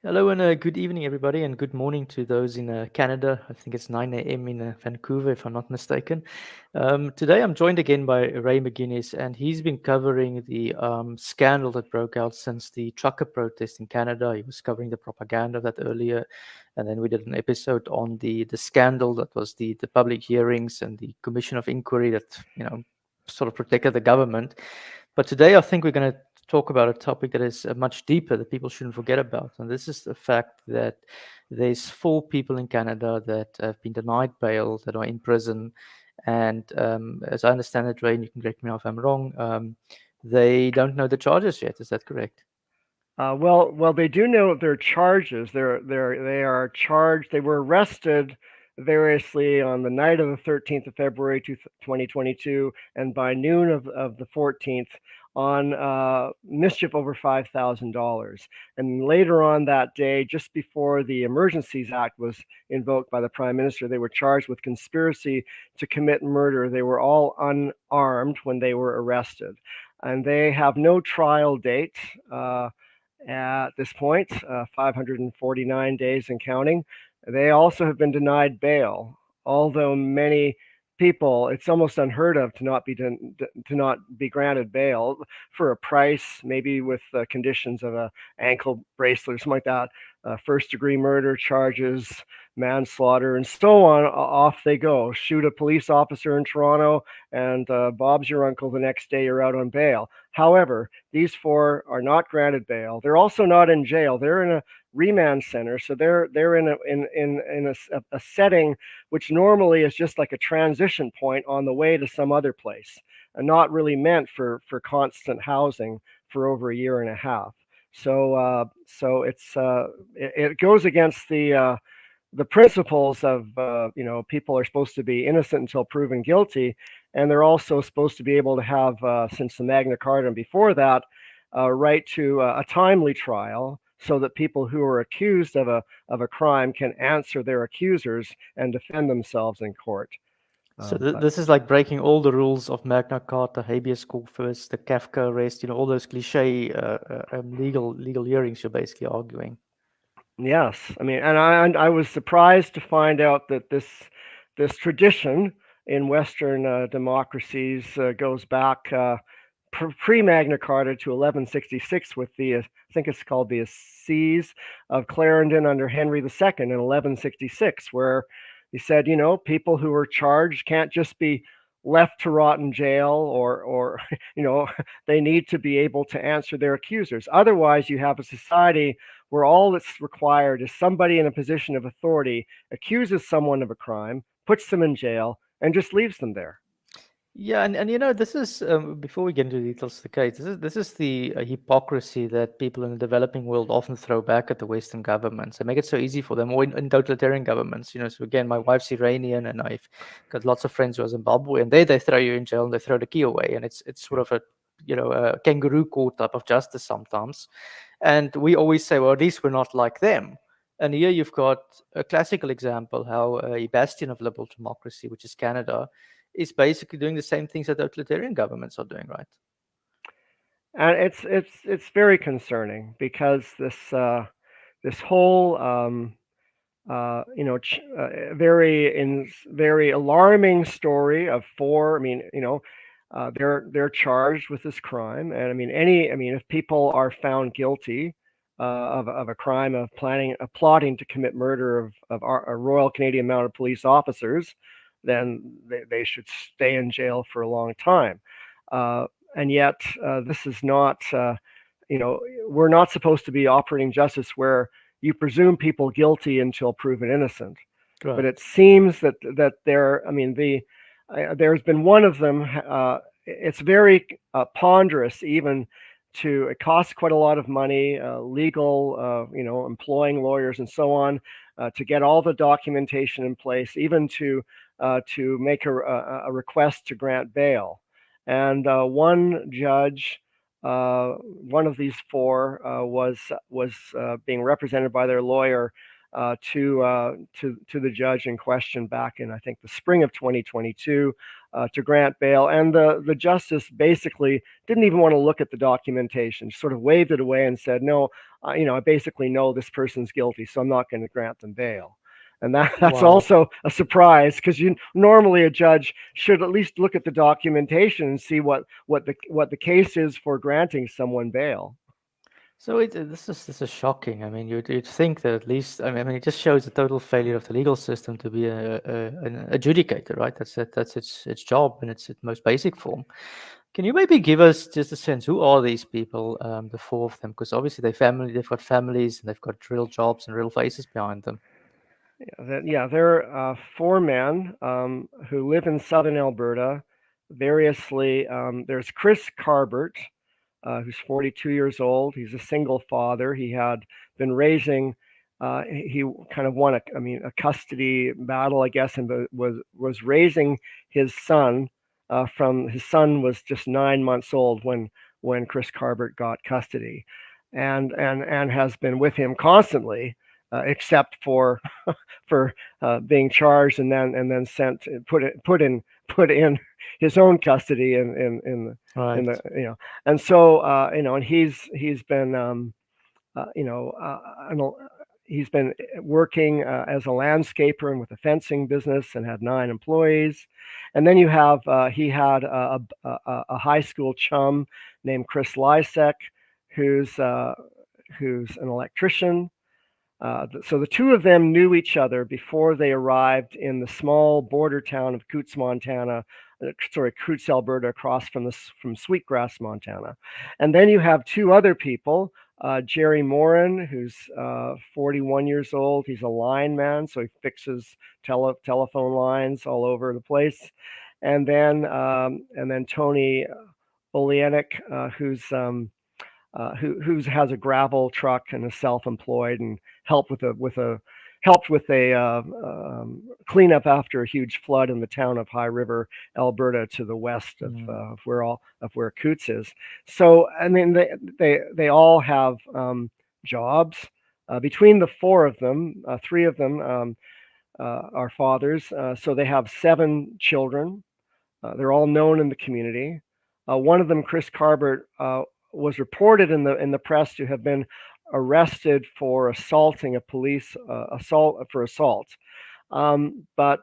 Hello and good evening, everybody, and good morning to those in Canada. I think it's 9 a.m. in Vancouver, if I'm not mistaken. Today, I'm joined again by Ray McGinnis, and he's been covering the scandal that broke out since the trucker protest in Canada. He was covering the propaganda of that earlier, and then we did an episode on the scandal that was the public hearings and the commission of inquiry that sort of protected the government. But today, I think we're going to talk about a topic that is much deeper that people shouldn't forget about. And this is the fact that there's 4 people in Canada that have been denied bail that are in prison. And as I understand it, Ray, and you can correct me if I'm wrong, they don't know the charges yet. Is that correct? Well, they do know their charges. They are charged. They were arrested variously on the night of the 13th of February 2022, and by noon of the 14th on mischief over $5,000. And later on that day, just before the Emergencies Act was invoked by the Prime Minister, they were charged with conspiracy to commit murder. They were all unarmed when they were arrested, and they have no trial date. At this point, 549 days and counting. They also have been denied bail, although many people, it's almost unheard of to not be granted bail for a price, maybe with conditions of a ankle bracelet or something like that, first degree murder charges, manslaughter, and so on. Off they go. Shoot a police officer in Toronto, and Bob's your uncle. The next day, you're out on bail. However, these 4 are not granted bail. They're also not in jail. They're in a remand center, so they're in a setting which normally is just like a transition point on the way to some other place, and not really meant for constant housing for over a year and a half. So it goes against the principles of people are supposed to be innocent until proven guilty, and they're also supposed to be able to have, since the Magna Carta and before that, right to a timely trial, so that people who are accused of a crime can answer their accusers and defend themselves in court. So But this is like breaking all the rules of Magna Carta, habeas corpus, the Kafka arrest, all those cliche legal hearings you're basically arguing. yes, I mean, and I was surprised to find out that this tradition in Western democracies goes back pre Magna Carta to 1166 with I think it's called the Assize of Clarendon under Henry II in 1166, where he said, people who are charged can't just be left to rot in jail, or they need to be able to answer their accusers. Otherwise, you have a society where all that's required is somebody in a position of authority accuses someone of a crime, puts them in jail, and just leaves them there. Yeah, and this is before we get into the details of the case. This is the hypocrisy that people in the developing world often throw back at the Western governments. They make it so easy for them, or in totalitarian governments. So again, my wife's Iranian, and I've got lots of friends who are Zimbabwe, and they throw you in jail and they throw the key away, and it's sort of a kangaroo court type of justice sometimes. And we always say, well, at least we're not like them. And here you've got a classical example how a bastion of liberal democracy, which is Canada, is basically doing the same things that totalitarian governments are doing, right? And it's very concerning, because this whole very alarming story of 4. I mean, they're charged with this crime, and if people are found guilty of a crime of plotting to commit murder of our Royal Canadian Mounted Police officers, then they should stay in jail for a long time. And yet, this is not, we're not supposed to be operating justice where you presume people guilty until proven innocent. Right. But it seems that there's been one of them. It's very ponderous, even to it costs quite a lot of money, legal, employing lawyers and so on, to get all the documentation in place, even to make a request to grant bail. And one judge, one of these 4, was being represented by their lawyer, to the judge in question back in, I think, the spring of 2022 to grant bail. And the justice basically didn't even want to look at the documentation, sort of waved it away and said, no, I basically know this person's guilty, so I'm not going to grant them bail. And that's Wow. also a surprise, because normally a judge should at least look at the documentation and see what the case is for granting someone bail. So this is shocking. I mean, you'd think that at least, I mean, it just shows the total failure of the legal system to be an adjudicator, right? That's its job in its most basic form. Can you maybe give us just a sense, who are these people, the four of them? Because obviously they've got families and they've got real jobs and real faces behind them. There are four men who live in southern Alberta. Variously, there's Chris Carbert, who's 42 years old. He's a single father. He had been raising. He kind of won a custody battle, I guess, and was raising his son. From his son was just 9 months old when Chris Carbert got custody, and has been with him constantly, except for being charged and then sent put in his own custody in Right. the. And so and he's been he's been working as a landscaper and with a fencing business, and had 9 employees. And then you have he had a high school chum named Chris Lysek, who's an electrician. So the two of them knew each other before they arrived in the small border town of Coutts, Montana. Coutts, Alberta, across from Sweetgrass, Montana. And then you have 2 other people. Jerry Morin, who's 41 years old. He's a lineman, so he fixes telephone lines all over the place. And then Tony Oleanic, who has a gravel truck and is self-employed, and helped with a cleanup after a huge flood in the town of High River, Alberta, to the west of where Coutts is. So I mean, they all have jobs. Between the 4 of them, 3 of them are fathers. So they have 7 children. They're all known in the community. One of them, Chris Carbert, was reported in the press to have been arrested for assaulting a police assault. But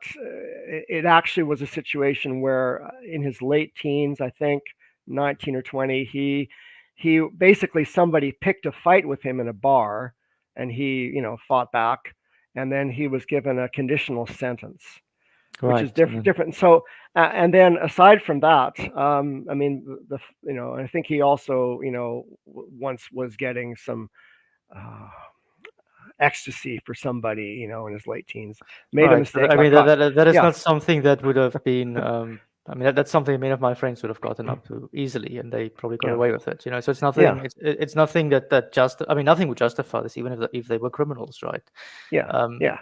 it actually was a situation where, in his late teens, I think 19 or 20, he basically, somebody picked a fight with him in a bar, and he fought back, and then he was given a conditional sentence, which is Right. different. So, and then aside from that, I mean, I think he also, once was getting some ecstasy for somebody, in his late teens, made a Right. So mistake, I got mean, caught. that is Yeah, not something that would have been. I mean, that's something many of my friends would have gotten up to easily, and they probably got yeah, away with it. So it's yeah, nothing. It's nothing that just. I mean, nothing would justify this, even if they were criminals, right? yeah, yeah.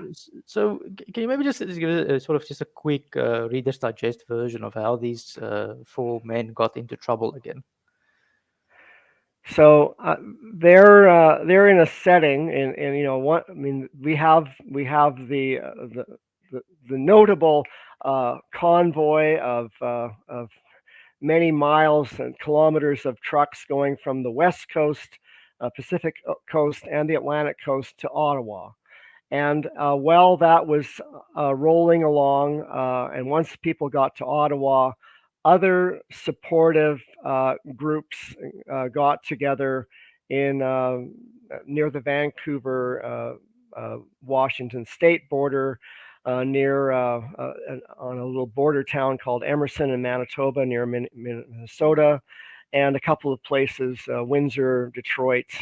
So can you maybe just give a sort of just a quick Reader's Digest version of how these 4 men got into trouble again? So they're in a setting, and what I mean, we have the notable convoy of many miles and kilometers of trucks going from the West Coast, Pacific Coast, and the Atlantic Coast to Ottawa. And while that was rolling along, and once people got to Ottawa, other supportive groups got together in near the Vancouver, Washington state border, near on a little border town called Emerson in Manitoba, near Minnesota, and a couple of places, Windsor, Detroit,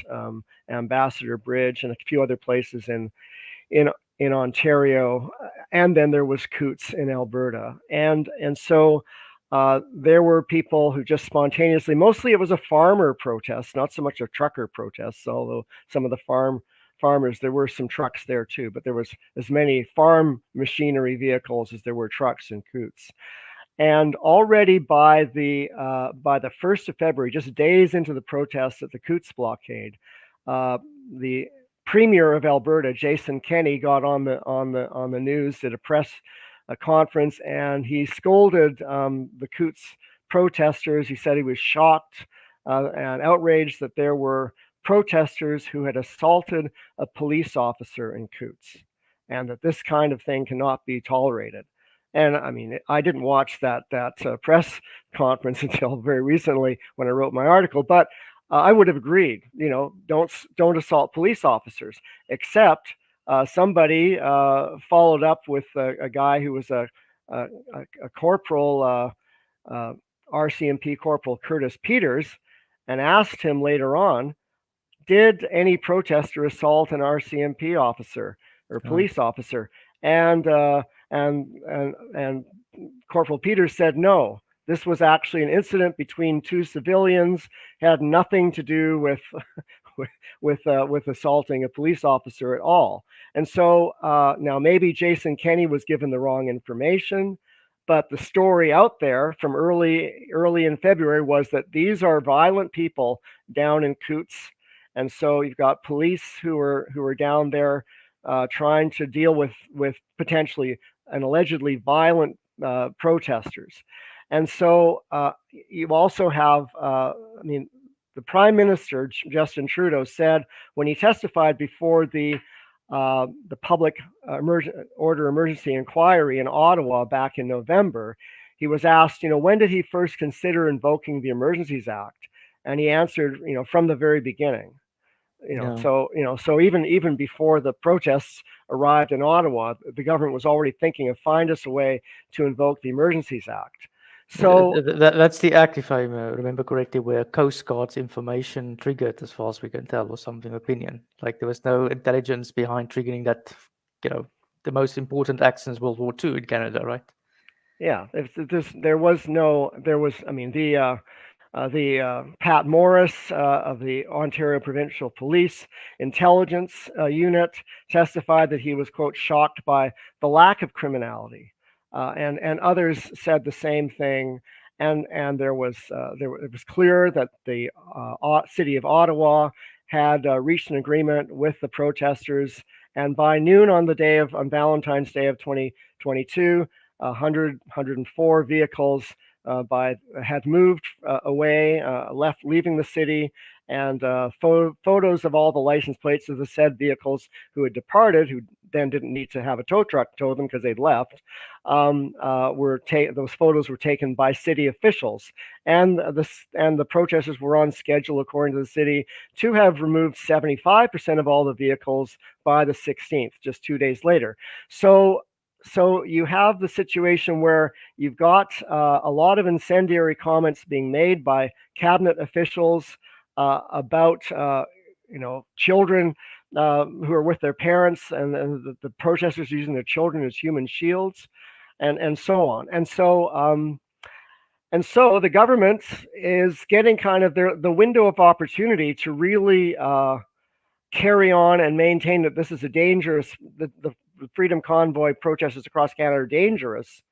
Ambassador Bridge, and a few other places in Ontario, and then there was Coutts in Alberta, and so there were people who just spontaneously, mostly it was a farmer protest, not so much a trucker protest, although some of the farmers, there were some trucks there too, but there was as many farm machinery vehicles as there were trucks in Coutts. And already by the 1st of February, just days into the protests at the Coutts blockade, the Premier of Alberta, Jason Kenney, got on the news, did a press conference, and he scolded the Coutts protesters. He said he was shocked and outraged that there were protesters who had assaulted a police officer in Coutts, and that this kind of thing cannot be tolerated. And I mean, I didn't watch that press conference until very recently when I wrote my article, but I would have agreed. Don't assault police officers, except somebody followed up with a guy who was a corporal, RCMP Corporal Curtis Peters, and asked him later on, did any protester assault an RCMP officer or police officer? And Corporal Peters said no. This was actually an incident between two civilians, had nothing to do with assaulting a police officer at all. And so now maybe Jason Kenney was given the wrong information, but the story out there from early in February was that these are violent people down in Coutts, and so you've got police who are down there trying to deal with potentially and allegedly violent protesters. And so you also have, the Prime Minister, Justin Trudeau, said when he testified before the public order emergency inquiry in Ottawa back in November, he was asked, when did he first consider invoking the Emergencies Act? And he answered, from the very beginning. So even before the protests arrived in Ottawa, the government was already thinking of find us a way to invoke the Emergencies Act. So that's the act, if I remember correctly, where Coast Guard's information triggered, as far as we can tell, or something opinion. Like there was no intelligence behind triggering that, the most important acts since World War II in Canada, right? Yeah, the Pat Morris of the Ontario Provincial Police Intelligence Unit testified that he was, quote, shocked by the lack of criminality, and others said the same thing. And it was clear that the city of Ottawa had reached an agreement with the protesters, and by noon on Valentine's Day of 2022, 104 vehicles had moved away, leaving the city, and photos of all the license plates of the said vehicles who had departed, who then didn't need to have a tow truck tow them because they'd left, those photos were taken by city officials, and the protesters were on schedule, according to the city, to have removed 75% of all the vehicles by the 16th, just 2 days later. So you have the situation where you've got a lot of incendiary comments being made by cabinet officials about children who are with their parents, and the protesters using their children as human shields, and so on. And so the government is getting kind of the window of opportunity to really carry on and maintain that this is a dangerous, the Freedom Convoy protesters across Canada are dangerous,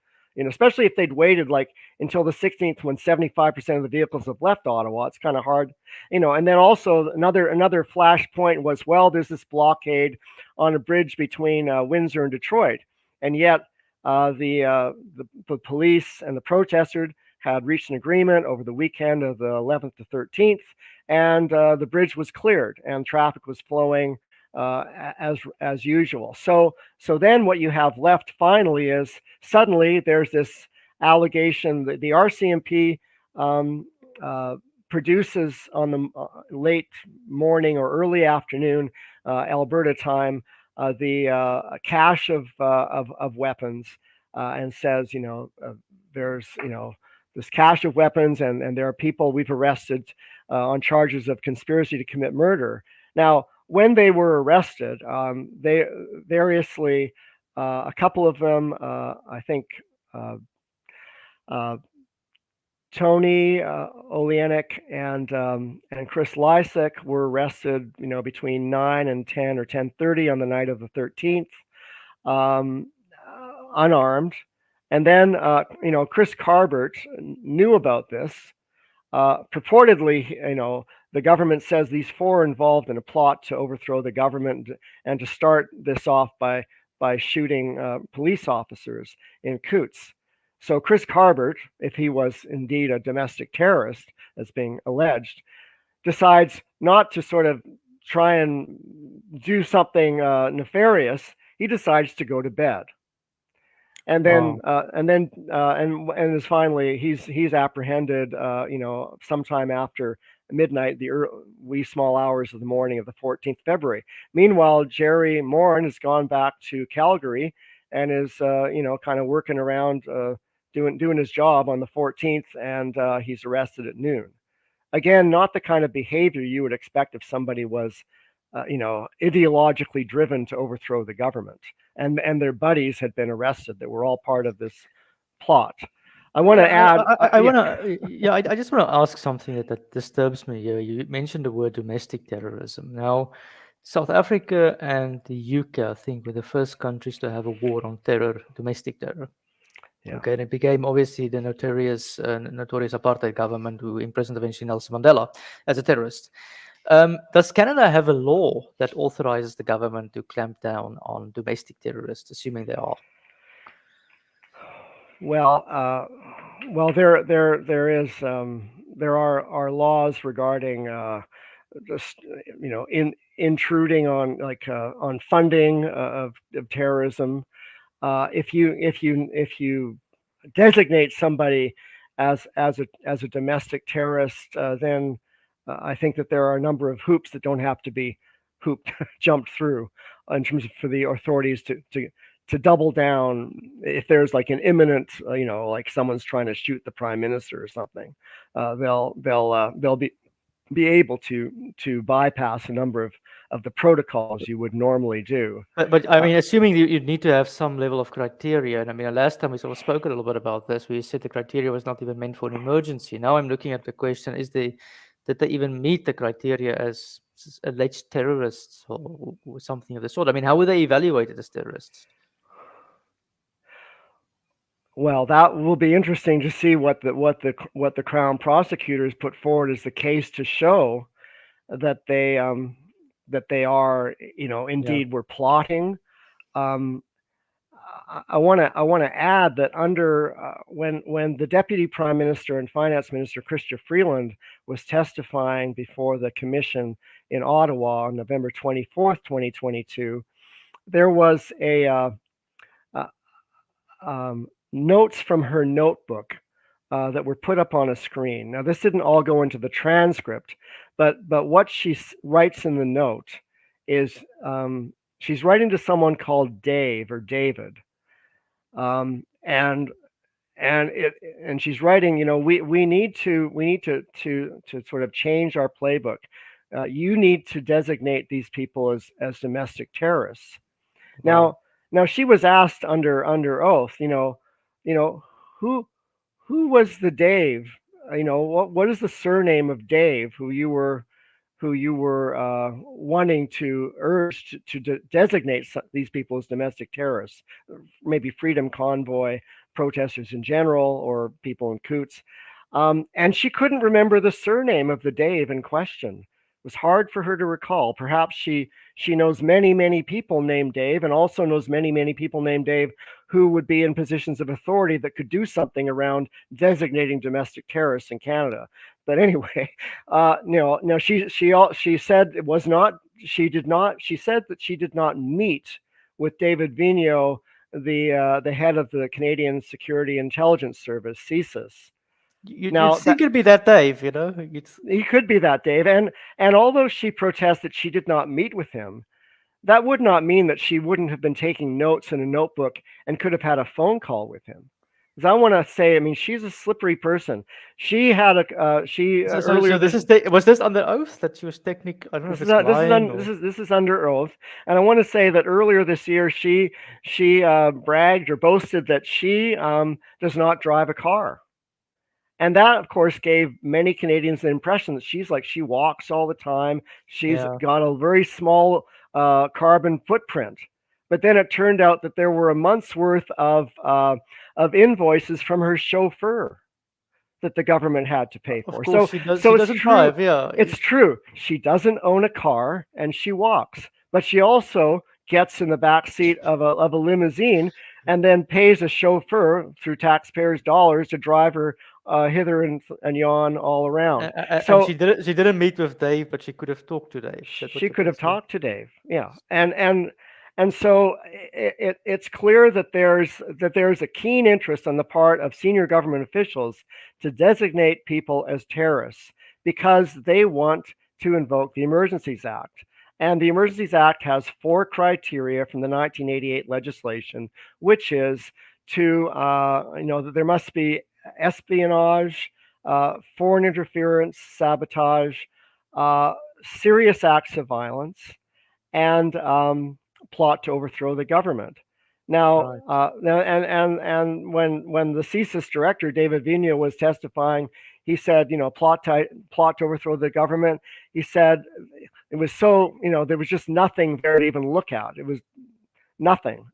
especially if they'd waited until the 16th when 75% of the vehicles have left Ottawa. It's kind of hard, and then also another flashpoint was, well, there's this blockade on a bridge between Windsor and Detroit, and yet the police and the protesters had reached an agreement over the weekend of the 11th to 13th, and the bridge was cleared and traffic was flowing as usual. So then what you have left finally is suddenly there's this allegation that the RCMP produces on the late morning or early afternoon Alberta time the cache of weapons, and says there's this cache of weapons, and there are people we've arrested on charges of conspiracy to commit murder. Now, when they were arrested, they variously, a couple of them, I think Tony Oleanic and Chris Lysak were arrested, between 9 and 10 or 10:30 on the night of the 13th, unarmed. And then, Chris Carbert knew about this. Purportedly, the government says these four are involved in a plot to overthrow the government and to start this off by shooting police officers in Coutts. So Chris Carbert, if he was indeed a domestic terrorist, as being alleged, decides not to sort of try and do something nefarious. He decides to go to bed, and then Wow. and is finally he's apprehended. Sometime after midnight, the wee small hours of the morning of the 14th February. Meanwhile, Jerry Morin has gone back to Calgary and is kind of working around doing his job on the 14th, and he's arrested at noon. Again, not the kind of behavior you would expect if somebody was, ideologically driven to overthrow the government, and their buddies had been arrested. That were all part of this plot. I want to add. I want to, yeah, I just want to ask something that disturbs me here. You mentioned the word domestic terrorism. Now, South Africa and the UK, I think, were the first countries to have a war on terror, domestic terror. Yeah. Okay, and it became obviously the notorious apartheid government who imprisoned eventually Nelson Mandela as a terrorist. Does Canada have a law that authorizes the government to clamp down on domestic terrorists, assuming they are? Well, there are laws regarding just intruding on on funding of terrorism. If you designate somebody as a domestic terrorist, then I think that there are a number of hoops that don't have to be jumped through in terms of for the authorities to double down if there's like an imminent, like someone's trying to shoot the prime minister or something. They'll be able to bypass a number of the protocols you would normally do. But I mean, assuming you need to have some level of criteria, and I mean, last time we sort of spoke a little bit about this, we said the criteria was not even meant for an emergency. Now I'm looking at the question: did they even meet the criteria as alleged terrorists or something of the sort? I mean, how were they evaluated as terrorists? Well, that will be interesting to see what the Crown prosecutors put forward as the case to show that they are indeed were plotting. I want to add that under when the Deputy Prime Minister and Finance Minister Chrystia Freeland was testifying before the commission in Ottawa on November 24th, 2022, there was a notes from her notebook that were put up on a screen. Now, this didn't all go into the transcript, but what she writes in the note is she's writing to someone called Dave or David, and she's writing, we need to sort of change our playbook. You need to designate these people as domestic terrorists. Wow. Now she was asked under oath, who was the Dave? What is the surname of Dave who you were wanting to urge to designate these people as domestic terrorists, maybe Freedom Convoy protesters in general or people in Coutts. And she couldn't remember the surname of the Dave in question. It was hard for her to recall. Perhaps she knows many people named Dave, and also knows many people named Dave who would be in positions of authority that could do something around designating domestic terrorists in Canada. But anyway, no, she said it was not. She did not. She said that she did not meet with David Vigneault, the head of the Canadian Security Intelligence Service, CSIS. You'd think it'd be that Dave, He could be that Dave, and although she protests that she did not meet with him, that would not mean that she wouldn't have been taking notes in a notebook and could have had a phone call with him. Because I want to say, I mean, she's a slippery person. She had a earlier. So was this under oath that she was technical? I don't know if it's lying. This is under oath, and I want to say that earlier this year she bragged or boasted that she does not drive a car. And that, of course, gave many Canadians the impression that she walks all the time. She's got a very small carbon footprint. But then it turned out that there were a month's worth of invoices from her chauffeur. that the government had to pay Of for. course, So, she does. so She it's doesn't true. drive. Yeah. It's true. She doesn't own a car and she walks, but she also gets in the back seat of a limousine and then pays a chauffeur through taxpayers' dollars to drive her hither and yon all around. And So she didn't meet with Dave, but she could have talked to Dave. Is that what she you're could have basically? talked to Dave. Yeah, and so it's clear that there's a keen interest on the part of senior government officials to designate people as terrorists because they want to invoke the Emergencies Act. And the Emergencies Act has four criteria from the 1988 legislation, which is to that there must be espionage, foreign interference, sabotage, uh, serious acts of violence, and plot to overthrow the government. Now, Right. and when the CSIS director David Vigna was testifying, he said, plot to overthrow the government. He said it was so, there was just nothing there to even look at. It was nothing,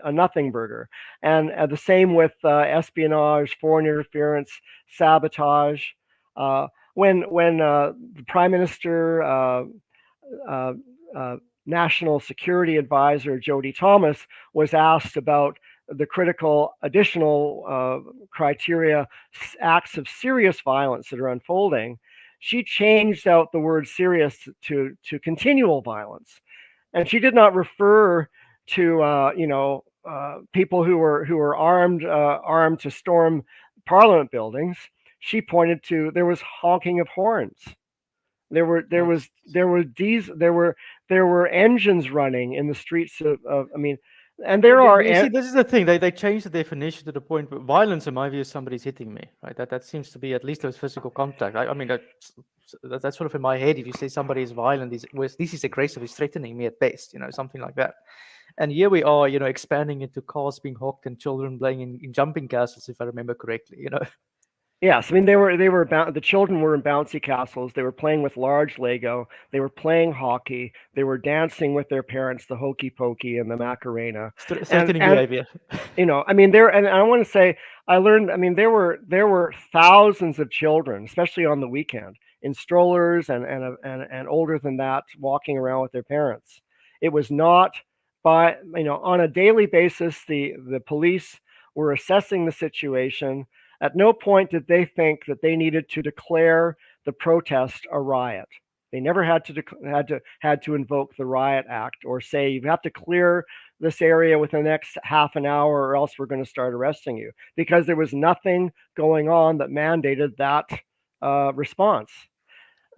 a nothing burger. And the same with espionage, foreign interference, sabotage. Uh, when the prime minister, uh, uh, national security advisor Jody Thomas was asked about the critical additional criteria, acts of serious violence that are unfolding, she changed out the word serious to continual violence, and she did not refer to people who were armed to storm parliament buildings. She pointed to there was honking of horns. There were there Right. was there were these there were engines running in the streets of I mean, and there But are you see, this is the thing. They changed the definition to the point where violence, in my view, is somebody's hitting me, right? That seems to be at least there's physical contact. I mean, that's sort of in my head. If you say somebody is violent, this is aggressive, he's threatening me at best, something like that. And here we are, expanding into cars being hocked and children playing in jumping castles, if I remember correctly. Yes, I mean the children were in bouncy castles. They were playing with large Lego. They were playing hockey. They were dancing with their parents, the hokey pokey and the Macarena. Threatening And behavior. I mean there, and I want to say I learned. I mean there were thousands of children, especially on the weekend, in strollers and older than that, walking around with their parents. It was not by on a daily basis. The police were assessing the situation. At no point did they think that they needed to declare the protest a riot. They never had to invoke the Riot Act or say you have to clear this area within the next half an hour or else we're going to start arresting you, because there was nothing going on that mandated that response.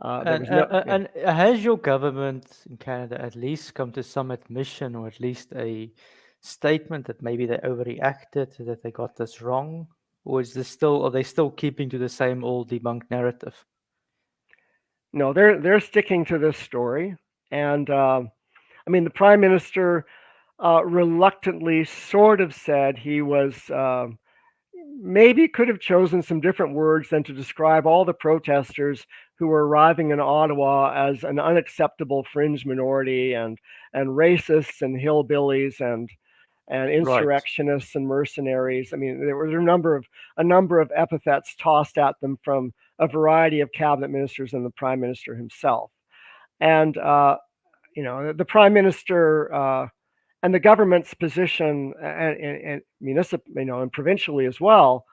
There And, was no, yeah. has your government in Canada at least come to some admission or at least a statement that maybe they overreacted, that they got this wrong? Or are they still keeping to the same old debunked narrative? No, they're sticking to this story, and I mean the prime minister reluctantly sort of said he was maybe could have chosen some different words than to describe all the protesters who were arriving in Ottawa as an unacceptable fringe minority and racists and hillbillies and Right. insurrectionists and mercenaries. I mean, there were a number of epithets tossed at them from a variety of cabinet ministers and the prime minister himself. And the prime minister and the government's position and municipal, and provincially as well,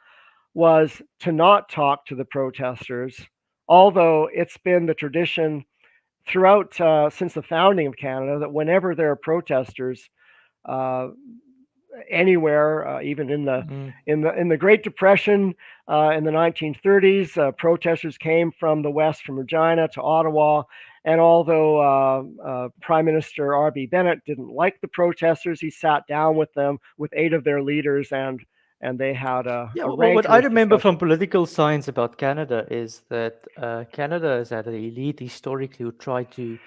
was to not talk to the protesters, although it's been the tradition throughout since the founding of Canada that whenever there are protesters uh, anywhere, even Mm. in the Great Depression in the 1930s, protesters came from the west, from Regina to Ottawa. And although Prime Minister R.B. Bennett didn't like the protesters, he sat down with them, with 8 of their leaders, and they had Yeah, a well, what I rancorous remember from discussion. political science about Canada is that Canada has had an elite historically who tried to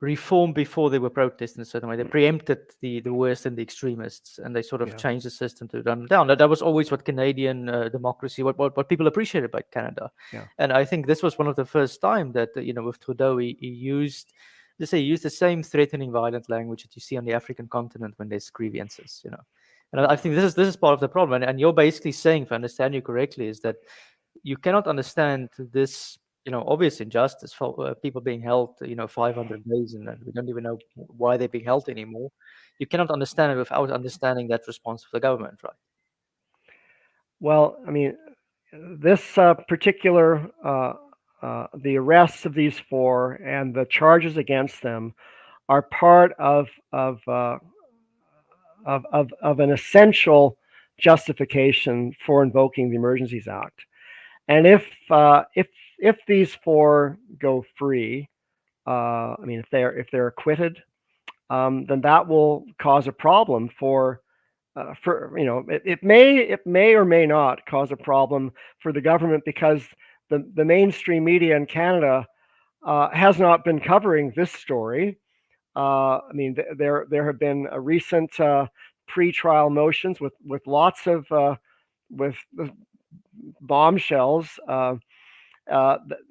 reform before there were protests in a certain way. They preempted the worst and the extremists, and they sort of Yeah, changed the system to dumb down. That was always what Canadian democracy, what people appreciated about Canada. yeah. And I think this was one of the first time that with Trudeau he used. Let's say he used the same threatening, violent language that you see on the African continent when there's grievances. And I think this is part of the problem. And you're basically saying, if I understand you correctly, is that you cannot understand this, obvious injustice for people being held, 500 days, and we don't even know why they're being held anymore. You cannot understand it without understanding that response of the government, right? Well, I mean, this particular the arrests of these four and the charges against them are part of an essential justification for invoking the Emergencies Act. And if these four go free, I mean, if they're acquitted, then that will cause a problem for it may or may not cause a problem for the government, because the mainstream media in Canada has not been covering this story. I mean, there have been recent pre-trial motions with lots of with bombshells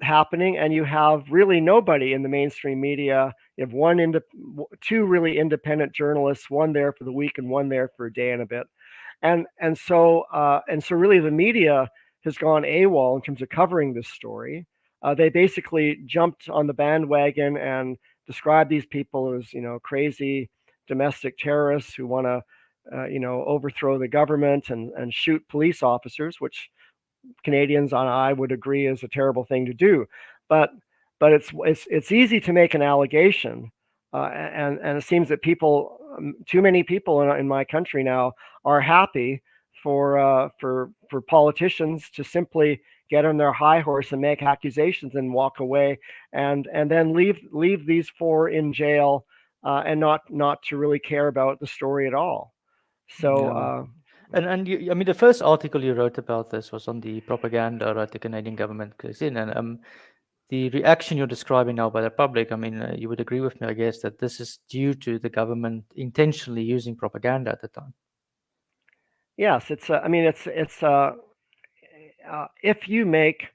happening, and you have really nobody in the mainstream media. You have two really independent journalists, one there for the week and one there for a day and a bit, and so really the media has gone AWOL in terms of covering this story. They basically jumped on the bandwagon and described these people as crazy domestic terrorists who want to overthrow the government and shoot police officers, which Canadians and I would agree is a terrible thing to do. But it's easy to make an allegation, and it seems that too many people in my country now are happy for politicians to simply get on their high horse and make accusations and walk away, and then leave these four in jail, and not to really care about the story at all. So. Yeah. And you, I mean, the first article you wrote about this was on the propaganda that the Canadian government goes in, and the reaction you're describing now by the public, I mean, you would agree with me, I guess, that this is due to the government intentionally using propaganda at the time. Yes, I mean, it's if you make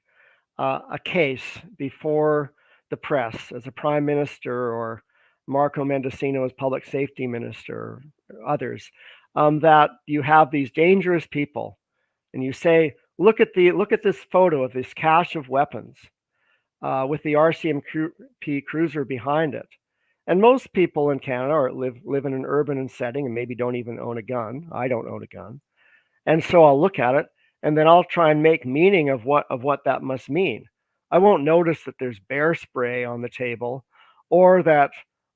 a case before the press as a prime minister, or Marco Mendocino as public safety minister, or others, that you have these dangerous people, and you say, look at this photo of this cache of weapons with the RCMP cruiser behind it. And most people in Canada live in an urban setting and maybe don't even own a gun. I don't own a gun. And so I'll look at it, and then I'll try and make meaning of what that must mean. I won't notice that there's bear spray on the table, or that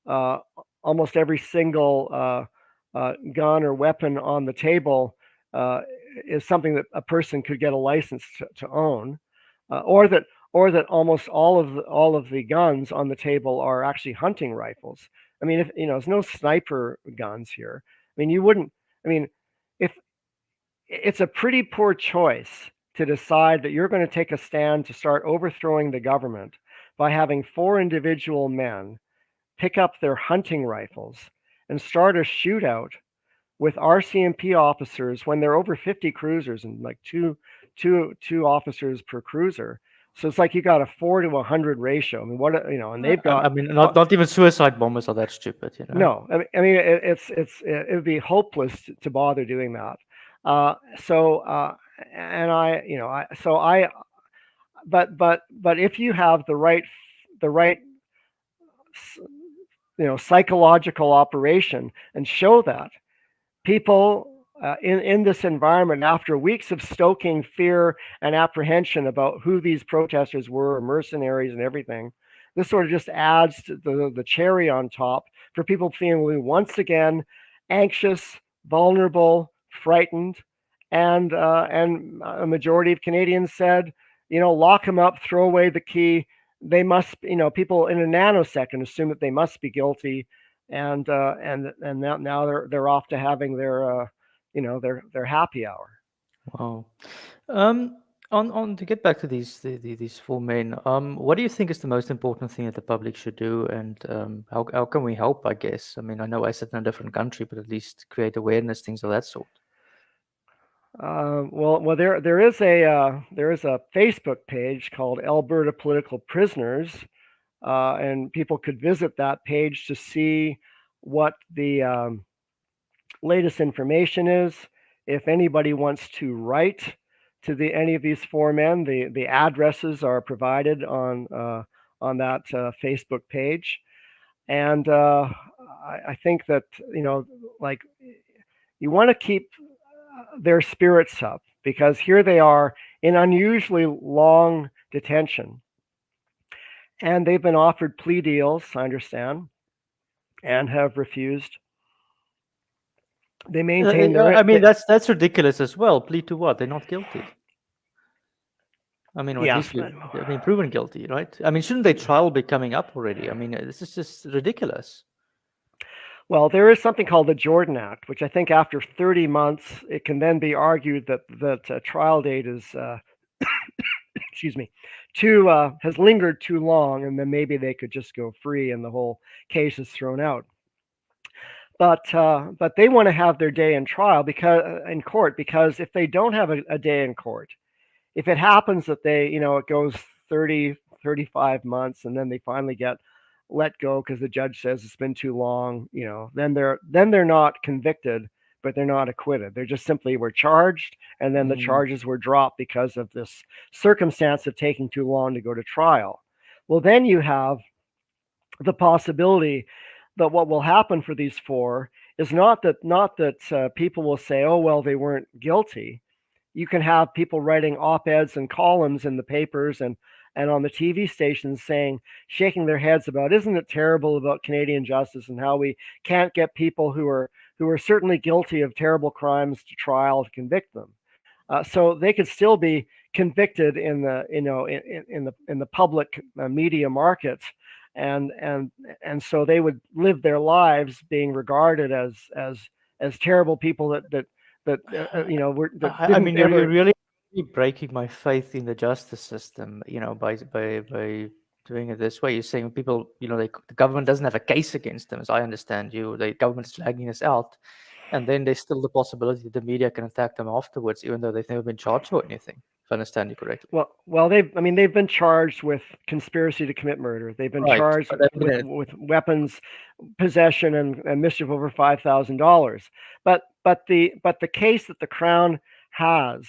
uh, almost every single gun or weapon on the table is something that a person could get a license to own, or that almost all of the guns on the table are actually hunting rifles. I mean, if there's no sniper guns here. I mean, you wouldn't. I mean, if it's a pretty poor choice to decide that you're going to take a stand to start overthrowing the government by having four individual men pick up their hunting rifles and start a shootout with RCMP officers when there are over 50 cruisers and like two officers per cruiser. So it's like you got a 4 to 100 ratio. I mean, and they've got. I mean, not even suicide bombers are that stupid, No, I mean, it would be hopeless to bother doing that. And but if you have the right psychological operation and show that people in this environment, after weeks of stoking fear and apprehension about who these protesters were, mercenaries and everything, this sort of just adds to the cherry on top for people feeling once again anxious, vulnerable, frightened, and a majority of Canadians said, lock them up, throw away the key. They must, people in a nanosecond assume that they must be guilty, and now they're off to having their their happy hour. Wow. On to get back to these four men, what do you think is the most important thing that the public should do, and how can we help? I guess. I mean, I know I sit in a different country, but at least create awareness, things of that sort. Well, there is a Facebook page called Alberta Political Prisoners, and people could visit that page to see what the latest information is. If anybody wants to write any of these four men. The addresses are provided on that Facebook page, and I think that like you want to keep their spirits up because here they are in unusually long detention, and they've been offered plea deals, I understand, and have refused. They maintain their. I mean, that's ridiculous as well. Plead to what? They're not guilty. I mean, or at Yes. least I mean, proven guilty, right? I mean, shouldn't their trial be coming up already? I mean, this is just ridiculous. Well, there is something called the Jordan Act, which I think after 30 months, it can then be argued that a trial date is, excuse me, has lingered too long, and then maybe they could just go free and the whole case is thrown out. But they want to have their day in court because if they don't have a day in court, if it happens that it goes 30, 35 months and then they finally get let go because the judge says it's been too long, then they're not convicted, but they're not acquitted. They're just simply were charged, and then the charges were dropped because of this circumstance of taking too long to go to trial. Well, then you have the possibility that what will happen for these four is not that people will say, oh well, they weren't guilty. You can have people writing op-eds and columns in the papers and on the TV stations shaking their heads about, isn't it terrible about Canadian justice and how we can't get people who are certainly guilty of terrible crimes to trial to convict them. So they could still be convicted in the public media market, and so they would live their lives being regarded as terrible people that were. I mean, you're really breaking my faith in the justice system, by doing it this way. You're saying people, the government doesn't have a case against them, as I understand you. The government is dragging us out, and then there's still the possibility that the media can attack them afterwards, even though they've never been charged for anything. If I understand you correctly. Well, they've been charged with conspiracy to commit murder. They've been charged with weapons possession and mischief over $5,000. But the case that the Crown has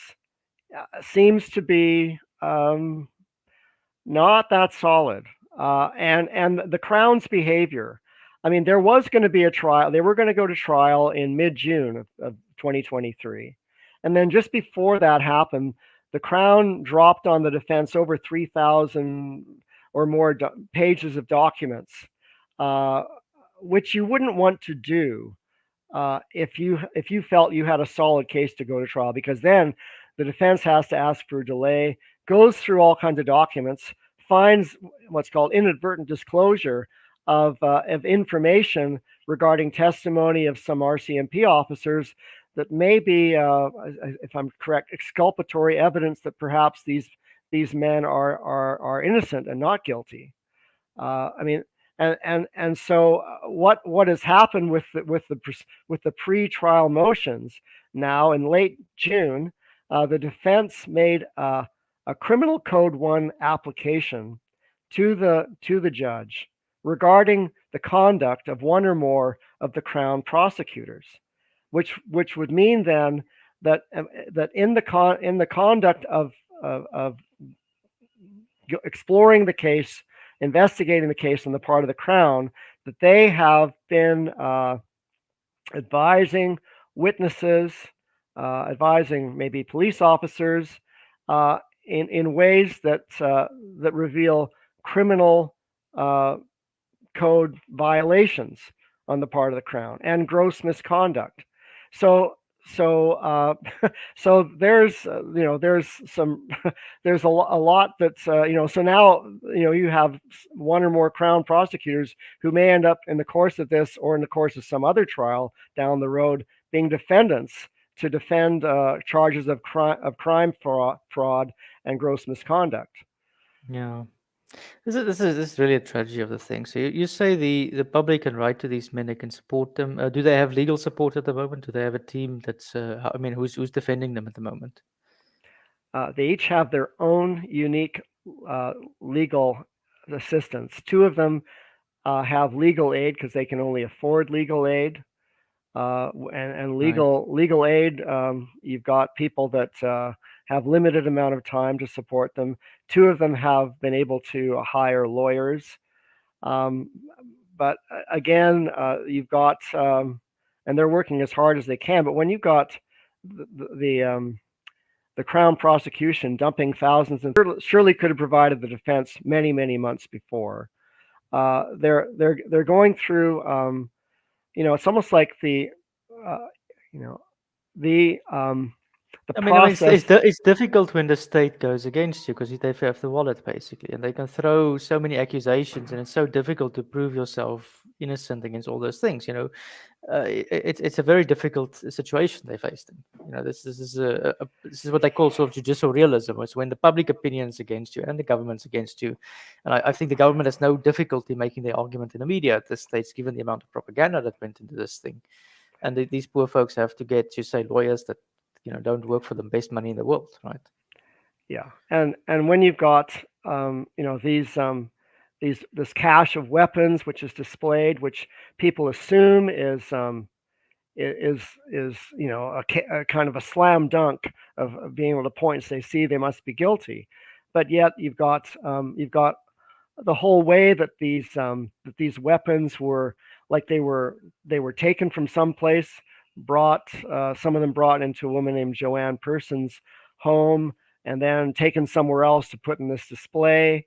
seems to be not that solid. And the Crown's behavior. I mean, there was going to be a trial. They were going to go to trial in mid-June of 2023. And then just before that happened, the Crown dropped on the defense over 3,000 or more pages of documents, which you wouldn't want to do if you felt you had a solid case to go to trial, because then the defense has to ask for a delay, goes through all kinds of documents, finds what's called inadvertent disclosure of information regarding testimony of some RCMP officers that may be, if I'm correct, exculpatory evidence that perhaps these men are innocent and not guilty. I mean, and so what has happened with the pre-trial motions now in late June, the defense made a criminal code 1 application to the judge regarding the conduct of one or more of the Crown prosecutors, which would mean then that in the conduct of exploring the case, investigating the case on the part of the Crown, that they have been advising witnesses, advising maybe police officers in ways that reveal criminal code violations on the part of the Crown and gross misconduct. So there's there's a lot that's so now you have one or more Crown prosecutors who may end up in the course of this or in the course of some other trial down the road being defendants to defend charges of crime fraud and gross misconduct. Yeah. This is really a tragedy of the thing. So you say the public can write to these men, they can support them. Do they have legal support at the moment? Do they have a team that's I mean, who's defending them at the moment? They each have their own unique legal assistance. Two of them have legal aid because they can only afford legal aid. And legal aid, you've got people that have limited amount of time to support them. 2 of them have been able to hire lawyers. But again, you've got, and they're working as hard as they can. But when you've got the Crown prosecution dumping thousands, and surely could have provided the defense many months before. They're going through. It's almost like the process. It's difficult when the state goes against you because they have the wallet basically, and they can throw so many accusations, and it's so difficult to prove yourself innocent against all those things. It's a very difficult situation they faced in. This is what they call sort of judicial realism. It's when the public opinion is against you and the government's against you, and I think the government has no difficulty making their argument in the media at this stage, given the amount of propaganda that went into this thing, and these poor folks have to get, you say, lawyers that don't work for the best money in the world, right? Yeah, and when you've got this cache of weapons which is displayed, which people assume is a kind of a slam dunk of being able to point and say, see, they must be guilty, but yet you've got the whole way that these weapons were, like, they were taken from someplace, brought, some of them brought into a woman named Joanne Person's home, and then taken somewhere else to put in this display.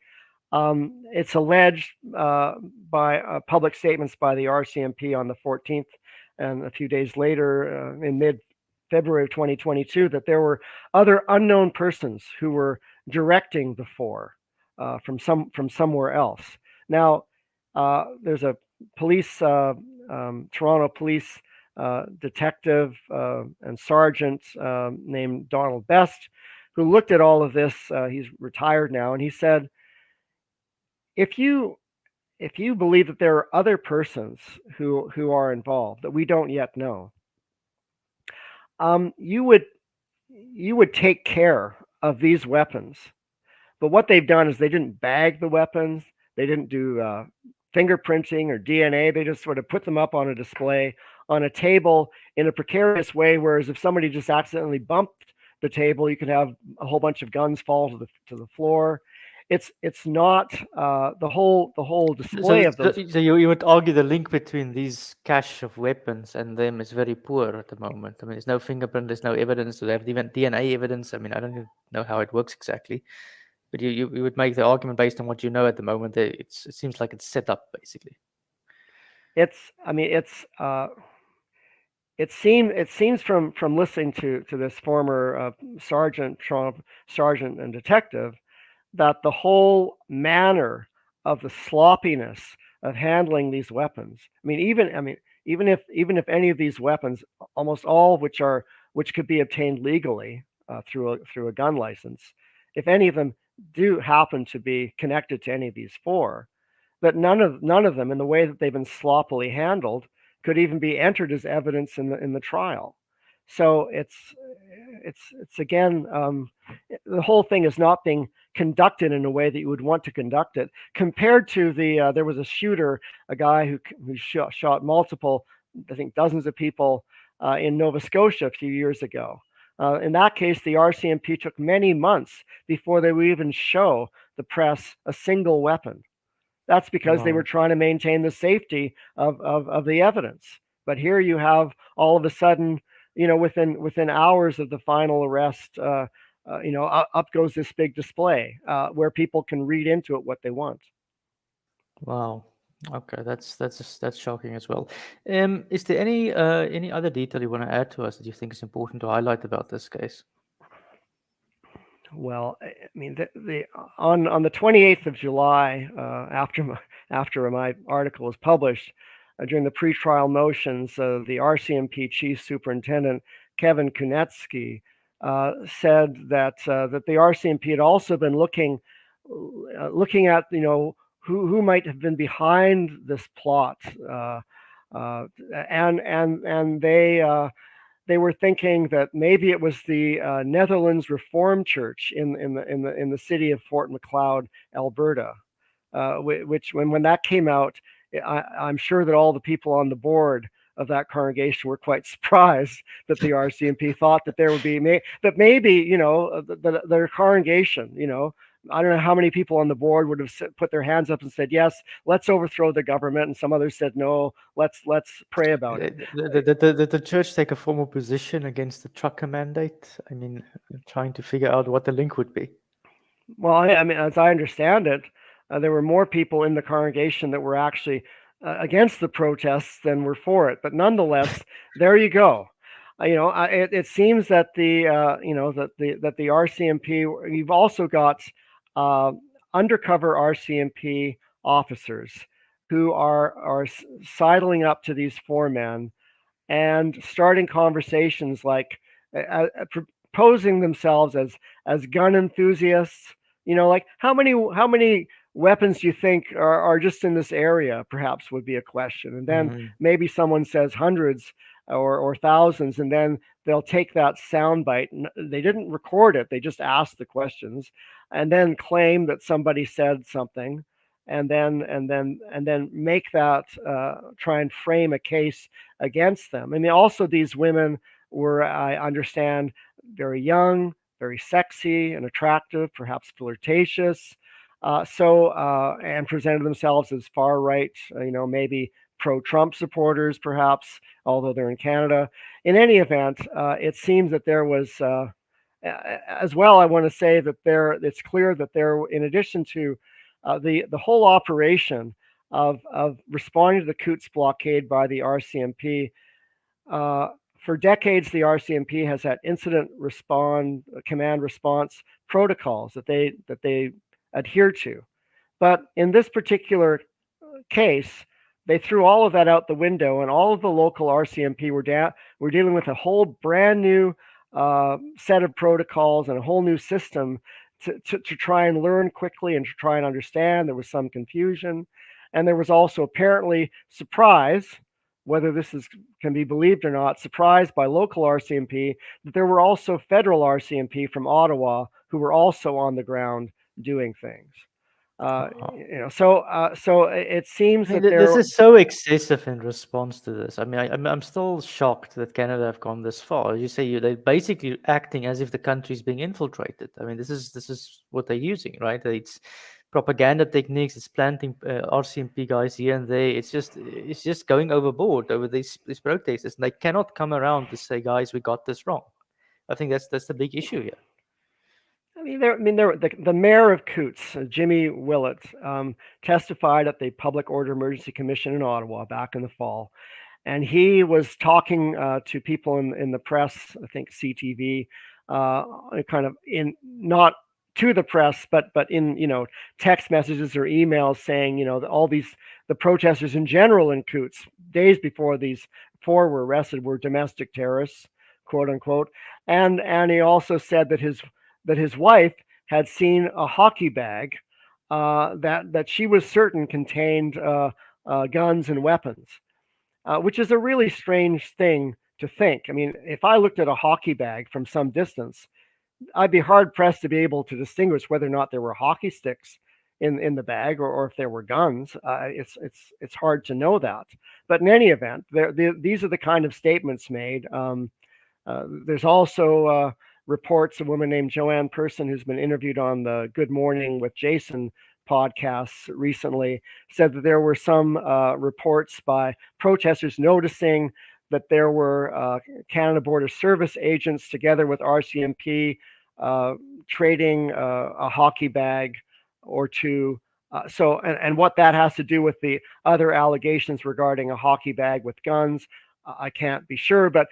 It's alleged by public statements by the RCMP on the 14th, and a few days later, in mid-February of 2022, that there were other unknown persons who were directing the four from somewhere else. Now, there's a police, Toronto police detective and sergeant named Donald Best, who looked at all of this. He's retired now, and he said, if you believe that there are other persons who are involved that we don't yet know, you would take care of these weapons. But what they've done is they didn't bag the weapons, they didn't do fingerprinting or DNA. They just sort of put them up on a display on a table in a precarious way. Whereas if somebody just accidentally bumped the table, you could have a whole bunch of guns fall to the floor. It's not the whole display of those. So you would argue the link between these cache of weapons and them is very poor at the moment. I mean, there's no fingerprint, there's no evidence. They have even DNA evidence. I mean, I don't even know how it works exactly, but you would make the argument based on what you know at the moment. It seems like it's set up basically. It seems from listening to this former sergeant and detective, that the whole manner of the sloppiness of handling these weapons. Even if any of these weapons, almost all which could be obtained legally through a gun license, if any of them do happen to be connected to any of these four, that none of them, in the way that they've been sloppily handled, could even be entered as evidence in the trial. So it's again, the whole thing is not being conducted in a way that you would want to conduct it. Compared to there was a shooter, a guy who shot multiple, I think dozens of people in Nova Scotia a few years ago. In that case, the RCMP took many months before they would even show the press a single weapon. That's because they were trying to maintain the safety of the evidence. But here you have, all of a sudden, within hours of the final arrest, up goes this big display where people can read into it what they want. Wow. Okay, that's shocking as well. Is there any other detail you want to add to us that you think is important to highlight about this case? Well, I mean, on the 28th of July, after my article was published, during the pretrial motions, the RCMP Chief Superintendent Kevin Kunetsky said that the RCMP had also been looking at who might have been behind this plot, and they were thinking that maybe it was the Netherlands Reformed Church in the city of Fort Macleod, Alberta, which when that came out, I'm sure that all the people on the board of that congregation were quite surprised that the RCMP thought that there would be that maybe their congregation, I don't know how many people on the board would have put their hands up and said, yes, let's overthrow the government, and some others said, no, let's pray about it. Did the church take a formal position against the trucker mandate? I mean, I'm trying to figure out what the link would be. Well, I mean, as I understand it, there were more people in the congregation that were actually against the protests than were for it. But nonetheless, there you go. It seems that the RCMP. You've also got undercover RCMP officers who are sidling up to these four men and starting conversations like posing themselves as gun enthusiasts. Like how many weapons do you think are just in this area? Perhaps would be a question, and then maybe someone says hundreds or thousands, and then they'll take that soundbite. They didn't record it; they just asked the questions, and then claim that somebody said something, and then make that try and frame a case against them. I mean, also these women were, I understand, very young, very sexy and attractive, perhaps flirtatious. And presented themselves as far right, maybe pro-Trump supporters, perhaps, although they're in Canada. In any event, it seems that there was, as well, I want to say that it's clear that there, in addition to the whole operation of responding to the Coutts blockade by the RCMP, for decades, the RCMP has had command response protocols that they adhere to. But in this particular case, they threw all of that out the window, and all of the local RCMP were dealing with a whole brand new set of protocols and a whole new system to try and learn quickly and to try and understand. There was some confusion, and there was also apparently surprise, whether this can be believed or not, surprised by local RCMP that there were also federal RCMP from Ottawa who were also on the ground doing things. So it seems that this is so excessive in response to this. I mean, I'm still shocked that Canada have gone this far. You say they're basically acting as if the country is being infiltrated. I mean, this is what they're using, right? It's propaganda techniques. It's planting RCMP guys here and there. It's just going overboard over these protesters. And they cannot come around to say, guys, we got this wrong. I think that's the big issue here. The mayor of Coutts, Jimmy Willett, testified at the Public Order Emergency Commission in Ottawa back in the fall, and he was talking to people in the press, I think CTV, kind of in not to the press, but in text messages or emails saying all the protesters in general in Coutts days before these four were arrested were domestic terrorists, quote unquote, and he also said that his wife had seen a hockey bag that she was certain contained guns and weapons, which is a really strange thing to think. I mean, if I looked at a hockey bag from some distance, I'd be hard pressed to be able to distinguish whether or not there were hockey sticks in the bag or if there were guns. It's hard to know that. But in any event, these are the kind of statements made. There's also reports, a woman named Joanne Person, who's been interviewed on the Good Morning with Jason podcasts recently, said that there were some reports by protesters noticing that there were Canada Border Service agents together with RCMP trading a hockey bag or two. And what that has to do with the other allegations regarding a hockey bag with guns, I can't be sure, but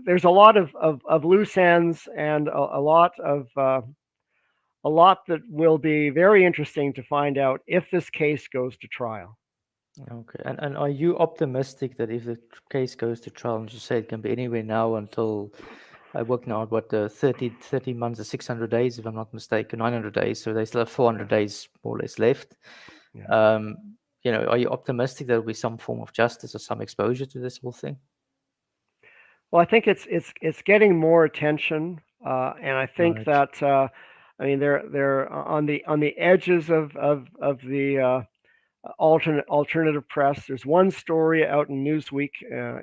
there's a lot of loose ends and a lot that will be very interesting to find out if this case goes to trial. Okay, and are you optimistic that if the case goes to trial, and you say it can be anywhere now until I work now what the 30 months or 600 days, if I'm not mistaken, 900 days, so they still have 400 days more or less left. Yeah. Are you optimistic there will be some form of justice or some exposure to this whole thing? Well, I think it's getting more attention, and I think Right. that they're on the edges of the alternative press. There's one story out in Newsweek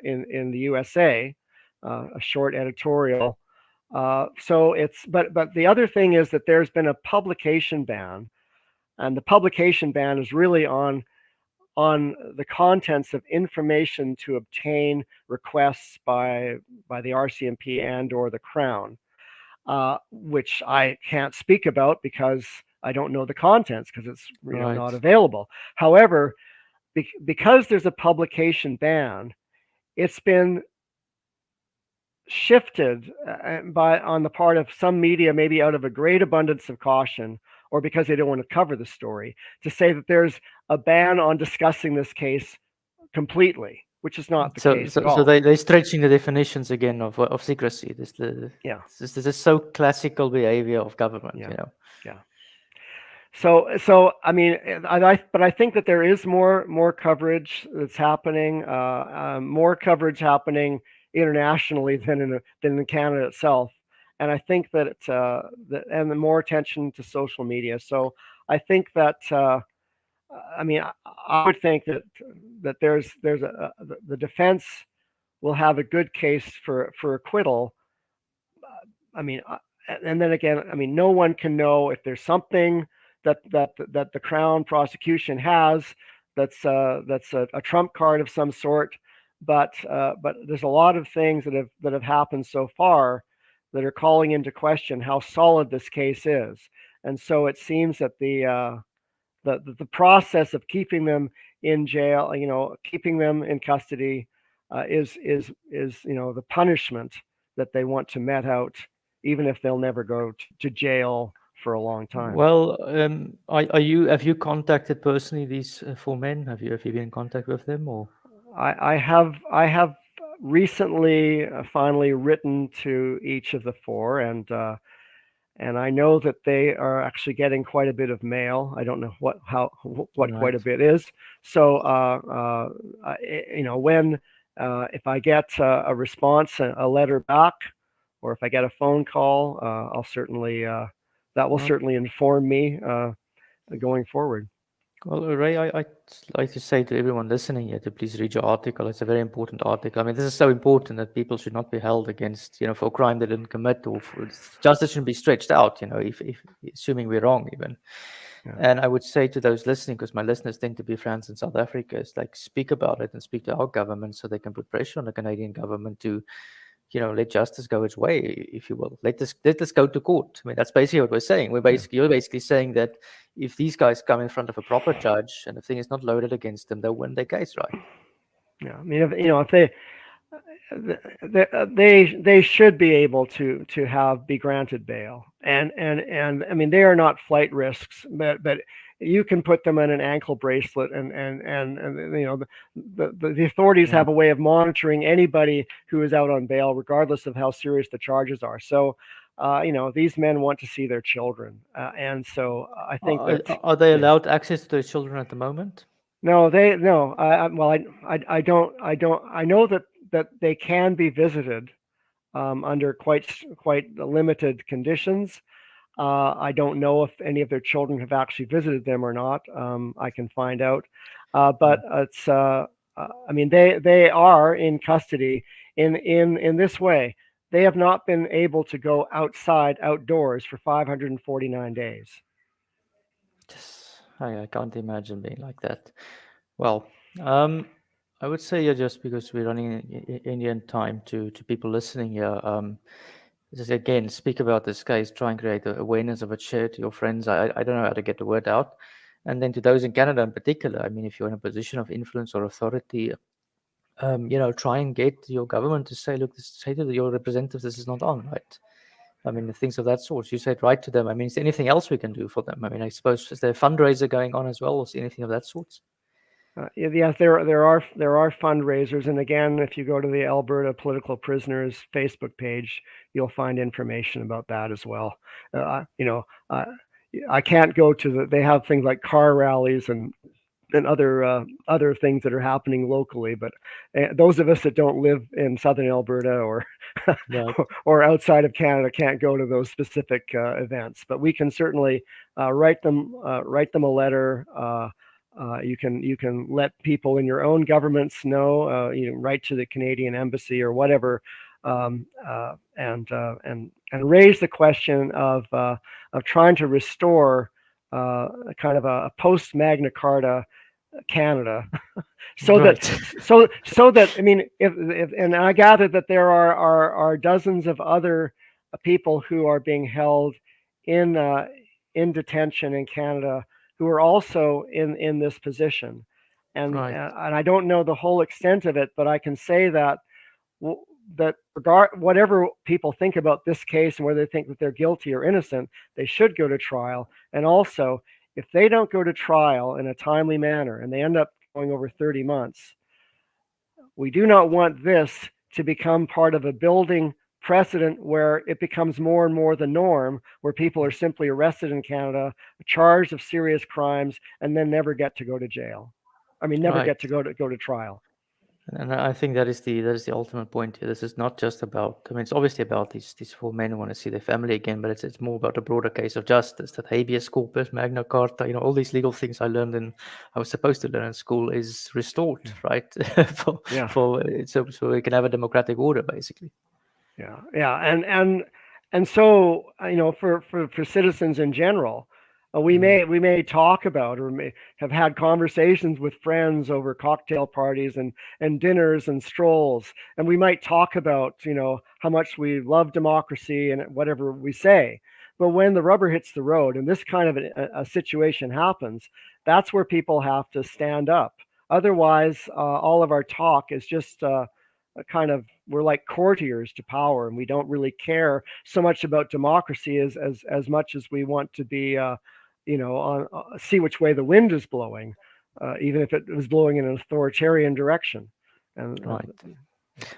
in the USA, a short editorial. So it's but the other thing is that there's been a publication ban, and the publication ban is really on the contents of information to obtain requests by the RCMP and or the Crown, which I can't speak about because I don't know the contents because it's not available. However, because there's a publication ban, it's been shifted on the part of some media, maybe out of a great abundance of caution, or because they don't want to cover the story, to say that there's a ban on discussing this case completely, which is not the case at all. So they're stretching the definitions again of secrecy. This is so classical behavior of government, Yeah. So I mean, but I think that there is more coverage that's happening, more coverage happening internationally than in Canada itself, and I think that and the more attention to social media. So I think that I mean, I would think that there's the defense will have a good case for acquittal. I mean, and then again, I mean, no one can know if there's something that the Crown prosecution has that's a trump card of some sort. But there's a lot of things that have happened so far that are calling into question how solid this case is, and so it seems that the process of keeping them in jail, keeping them in custody, is the punishment that they want to met out, even if they'll never go to jail for a long time. Well, have you contacted personally these four men? Have you been in contact with them, or? I have recently finally written to each of the four, and I know that they are actually getting quite a bit of mail. I don't know what quite a bit is. So when if I get a response, a letter back, or if I get a phone call, I'll certainly that will certainly inform me going forward. Well, Ray, I'd like to say to everyone listening here to please read your article. It's a very important article. I mean, this is so important that people should not be held against, for a crime they didn't commit, or justice shouldn't be stretched out, if assuming we're wrong even. Yeah. And I would say to those listening, because my listeners tend to be France and South Africa, is like speak about it and speak to our government so they can put pressure on the Canadian government to let justice go its way, if you will. Let this go to court. I mean, that's basically what we're saying. You're basically saying that if these guys come in front of a proper judge and the thing is not loaded against them, they'll win their case, right? Yeah, I mean, if they should be able to be granted bail, and I mean, they are not flight risks, but you can put them in an ankle bracelet, and the authorities have a way of monitoring anybody who is out on bail, regardless of how serious the charges are. So these men want to see their children, and so I think are they allowed access to their children at the moment? No, I don't. I know that they can be visited under quite limited conditions. I don't know if any of their children have actually visited them or not. I can find out, but it's. I mean, they are in custody in this way. They have not been able to go outdoors for 549 days. I can't imagine being like that. Well, I would say just because we're running in Indian time to people listening here, just again speak about this case, try and create awareness of it, share to your friends. I don't know how to get the word out, and then to those in Canada in particular. I mean, if you're in a position of influence or authority, try and get your government to say, look, say to your representatives, this is not on, right? I mean, things of that sort. You said right to them. I mean, is there anything else we can do for them? I mean, I suppose is there a fundraiser going on as well, or anything of that sort? Yes, there are fundraisers, and again, if you go to the Alberta Political Prisoners Facebook page, you'll find information about that as well. I can't go to they have things like car rallies and other things that are happening locally, but those of us that don't live in southern Alberta or or outside of Canada can't go to those specific events. But we can certainly write them a letter. You can let people in your own governments know. Write to the Canadian embassy or whatever, and raise the question of trying to restore kind of a post Magna Carta Canada, so that Right. so that I mean, if and I gather that there are dozens of other people who are being held in in detention in Canada who are also in this position, Right. and I don't know the whole extent of it, but I can say that that whatever people think about this case and whether they think that they're guilty or innocent, they should go to trial. And also, if they don't go to trial in a timely manner and they end up going over 30 months, we do not want this to become part of a building precedent where it becomes more and more the norm, where people are simply arrested in Canada, charged of serious crimes, and then never get to go to jail. I mean, never Right. get to go to trial. And I think that is the ultimate point here. This is not just about. I mean, it's obviously about these four men who want to see their family again, but it's more about a broader case of justice. That habeas corpus, Magna Carta, all these legal things I was supposed to learn in school is restored, right? for Yeah. for so we can have a democratic order, basically. Yeah, and so for citizens in general, Mm. we may talk about or may have had conversations with friends over cocktail parties and dinners and strolls, and we might talk about how much we love democracy and whatever we say. But when the rubber hits the road and this kind of a situation happens, that's where people have to stand up. Otherwise, all of our talk is just a kind of we're like courtiers to power, and we don't really care so much about democracy as much as we want to be on see which way the wind is blowing, even if it was blowing in an authoritarian direction. And Right.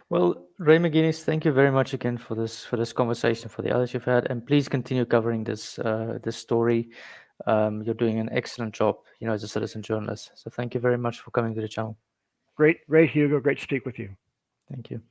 Well, Ray McGinnis, thank you very much again for this conversation, for the others you've had, and please continue covering this story. You're doing an excellent job, as a citizen journalist. So thank you very much for coming to the channel. great, Hugo, great to speak with you. Thank you.